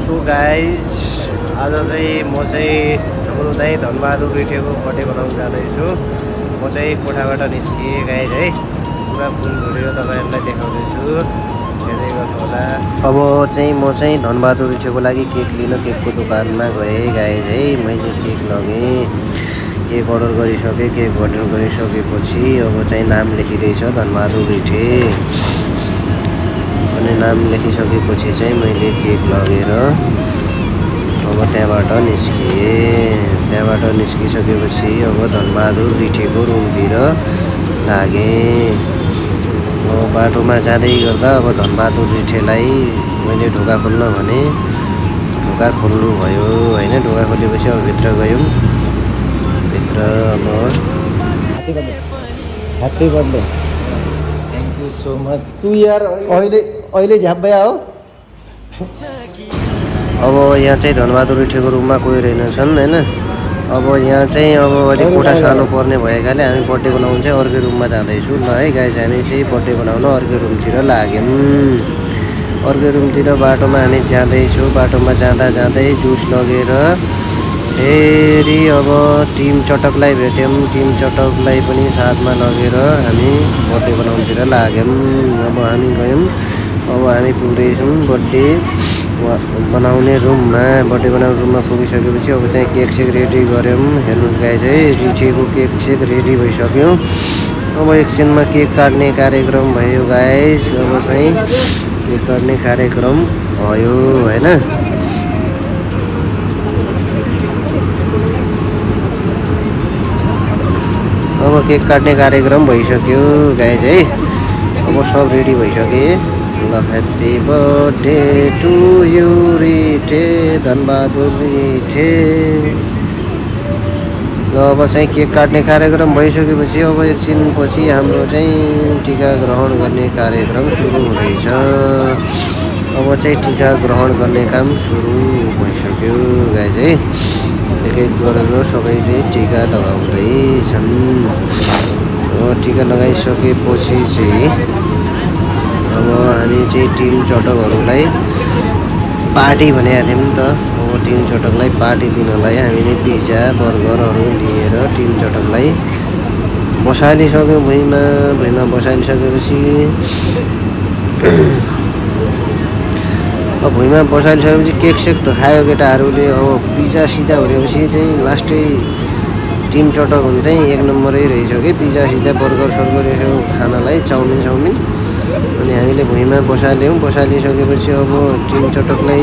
So guys आज चाहिँ म चाहिँ हाम्रो दाइ धनबहादुर रिठेको बर्थडे बनाउन जाँदैछु। म चाहिँ कोठाबाट निस्किएँ गाइज है, पुरा फुल घुरेर तपाईँहरूलाई देखाउँदैछु, हेर्दै गर्नु होला। अब चाहिँ म चाहिँ धनबहादुर रिठेको लागि केक लिन केकको दोकानमा गएँ गाइज है। मैले केक लगेँ, केक अर्डर गरिसकेँ। केक अर्डर गरिसकेपछि अब चाहिँ नाम लेखिँदैछ धनबहादुर रिठे। अनि नाम लेखिसकेपछि चाहिँ मैले केक लगेर अब त्यहाँबाट निस्किएँ। त्यहाँबाट निस्किसकेपछि अब धनबहादुर रिठेको रुमतिर लागेँ। बाटोमा जाँदै गर्दा अब धनबहादुर रिठेलाई मैले ढोका खोल्न भने ढोका खोल्नु भयो होइन। ढोका खोलेपछि अब भित्र गयौँ। भित्र अब happy birthday, thank you so much. तू यार अहिले झ्याप भया हो। अब यहाँ चाहिँ धनबहादुर रिठेको रुममा कोही रहेनछन् होइन। अब यहाँ चाहिँ अब अलिक कोठा सानो पर्ने भएकाले हामी बर्थडे बनाउनु चाहिँ अर्कै रुममा जाँदैछु। ल है गाइज, हामी चाहिँ बर्थडे बनाउन अर्कै रुमतिर लाग्यौँ। अर्कै रुमतिर बाटोमा हामी जाँदैछौँ। बाटोमा जाँदा जाँदै जुस लगेर फेरि अब टिम चटकलाई भेट्यौँ। टिम चटकलाई पनि साथमा लगेर हामी बर्थडे बनाउनुतिर लाग्यौँ। अब हामी गयौँ। अब हामी पुग्दैछौँ बर्थडे बनाउने रुममा। बर्थडे बनाउने रुममा पुगिसकेपछि अब चाहिँ केक सेक रेडी गऱ्यौँ। हेर्नुहोस् गाइज है, रिठेको केक सेक रेडी भइसक्यो। अब एकछिनमा केक काट्ने कार्यक्रम भयो गाइज। अब चाहिँ केक काट्ने कार्यक्रम भयो होइन। अब केक काट्ने कार्यक्रम भइसक्यो गाइज है। अब सब रेडी भइसके। ल happy birthday to you Rithe, Dhanbahadur Rithe. र अब चाहिँ केक काट्ने कार्यक्रम भइसकेपछि अब एकछिनपछि हाम्रो चाहिँ टिका ग्रहण गर्ने कार्यक्रम सुरु हुँदैछ। अब चाहिँ टिका ग्रहण गर्ने काम सुरु भइसक्यो गाइज है। एक एक गरेर सबैले टिका लगाउँदैछन्। टिका लगाइसकेपछि चाहिँ अब हामी चाहिँ टिम चटकहरूलाई पार्टी भनेको थियौँ नि त। अब टिम चटकलाई पार्टी दिनलाई हामीले पिज्जा बर्गरहरू लिएर टिम चटकलाई बसालिसक्यौँ भुइँमा। भुइँमा बसालिसकेपछि अब भुइँमा बसालिसकेपछि केक सेक त खायो केटाहरूले। अब पिज्जा सिजा भनेपछि चाहिँ लास्टै टिम चटक हुनु चाहिँ एक नम्बरै रहेछ कि पिज्जा सिजा बर्गर सर्गर यसो खानालाई चाउमिन। अनि हामीले भुइँमा बसाल्यौँ। बसालिसकेपछि अब टिम चटकलाई